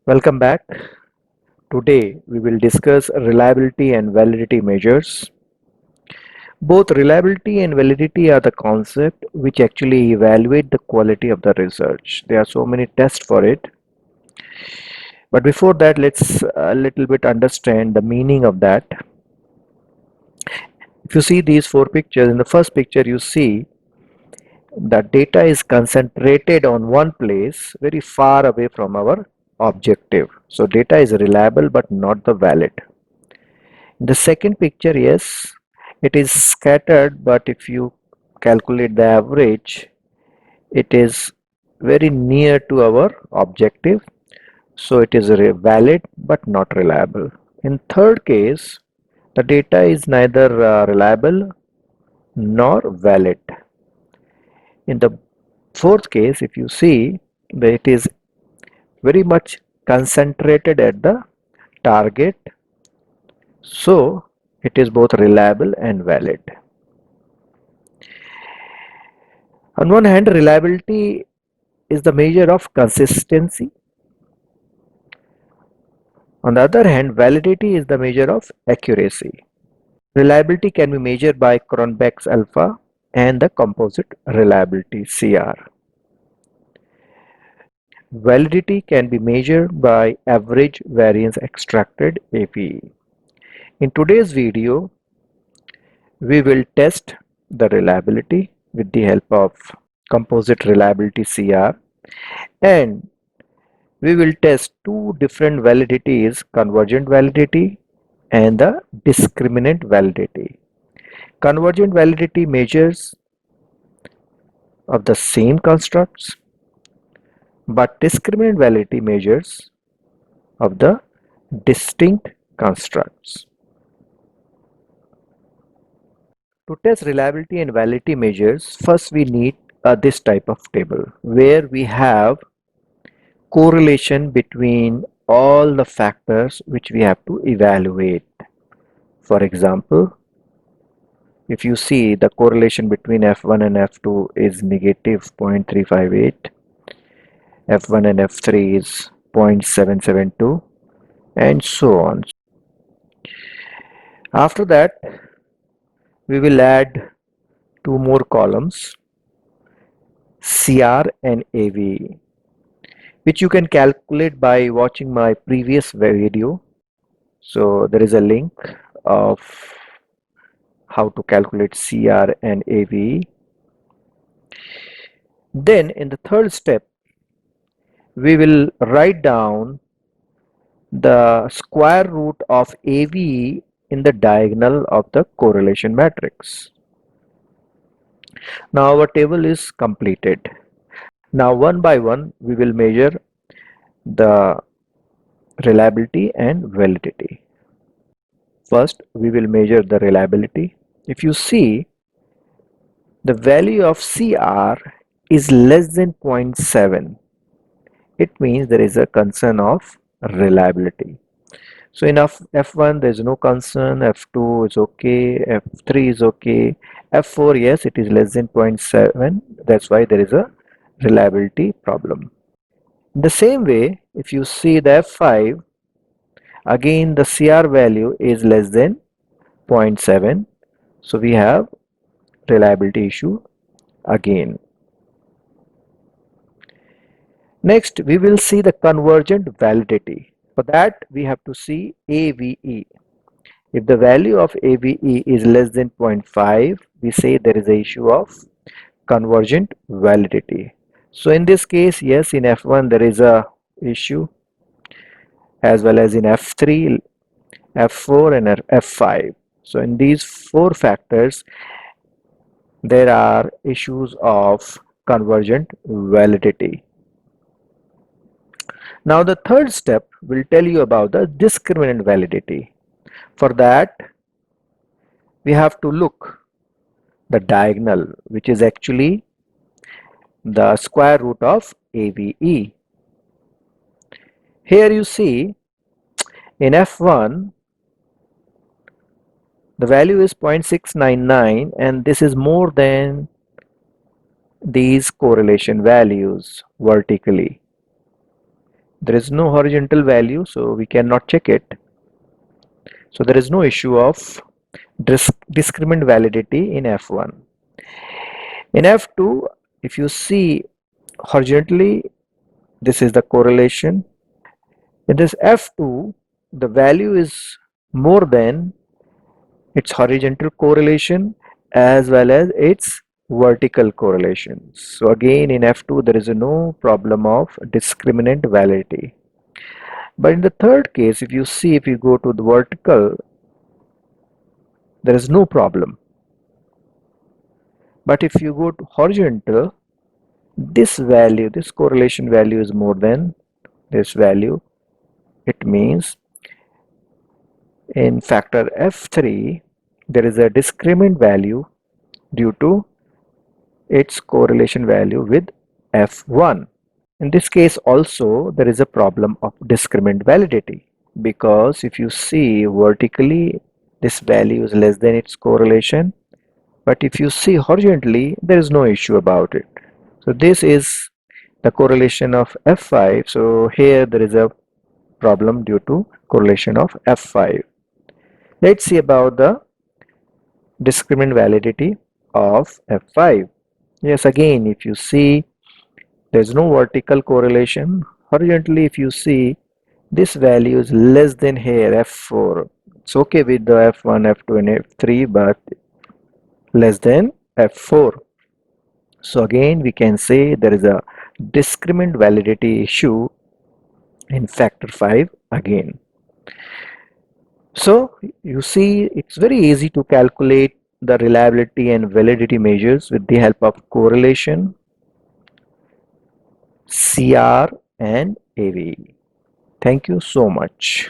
Welcome back. Today we will discuss reliability and validity measures. Both reliability and validity are the concept which actually evaluate the quality of the research. There are so many tests for it. But before that, let's a little bit understand the meaning of that. If you see these four pictures, in the first picture you see the data is concentrated on one place very far away from our objective. So data is reliable but not the valid. The second picture, yes, it is scattered, but if you calculate the average, it is very near to our objective. So it is valid but not reliable. In third case, the data is neither reliable nor valid. In the fourth case, if you see that it is very much concentrated at the target, so it is both reliable and valid. On one hand, reliability is the measure of consistency. On the other hand, validity is the measure of accuracy. Reliability can be measured by Cronbach's alpha and the composite reliability CR. Validity can be measured by average variance extracted AVE. In today's video, we will test the reliability with the help of composite reliability CR, and we will test two different validities, convergent validity and the discriminant validity. Convergent validity measures of the same constructs, but discriminant validity measures of the distinct constructs. To test reliability and validity measures, first we need this type of table where we have correlation between all the factors which we have to evaluate. For example, if you see the correlation between F1 and F2 is negative 0.358, F1 and F3 is 0.772, and so on. After that, we will add two more columns, CR and AVE, which you can calculate by watching my previous video. So there is a link of how to calculate CR and AVE. Then in the third step, we will write down the square root of AVE in the diagonal of the correlation matrix. Now our table is completed. Now one by one we will measure the reliability and validity. First we will measure the reliability. If you see, the value of CR is less than 0.7. It means there is a concern of reliability. So in F1 there is no concern, F2 is okay, F3 is okay, F4, yes, it is less than 0.7, that's why there is a reliability problem. In the same way, if you see the F5, again the CR value is less than 0.7, so we have reliability issue again. Next, we will see the convergent validity. For that, we have to see AVE. If the value of AVE is less than 0.5, we say there is a issue of convergent validity. So in this case, yes, in F1 there is a issue, as well as in F3, F4 and F5. So in these four factors, there are issues of convergent validity. Now the third step will tell you about the discriminant validity. For that, we have to look the diagonal, which is actually the square root of AVE. Here you see in F1 the value is 0.699, and this is more than these correlation values vertically. There is no horizontal value, so we cannot check it. So there is no issue of discriminant validity in F1. In F2, if you see horizontally, this is the correlation. In this F2, the value is more than its horizontal correlation as well as its vertical correlation. So again in F2 there is no problem of discriminant validity. But in the third case, if you see, if you go to the vertical, there is no problem. But if you go to horizontal, this value, this correlation value is more than this value. It means in factor F3, there is a discriminant value due to its correlation value with F1. In this case also, there is a problem of discriminant validity, because if you see vertically, this value is less than its correlation, but if you see horizontally, there is no issue about it. So this is the correlation of F5. So here there is a problem due to correlation of F5. Let's see about the discriminant validity of F5. Yes, again, if you see, there's no vertical correlation. Horizontally, if you see, this value is less than here, F4. It's okay with the F1, F2 and F3, but less than F4. So again, we can say there is a discriminant validity issue in factor 5 again. So you see, it's very easy to calculate the reliability and validity measures with the help of correlation, CR and AVE. Thank you so much.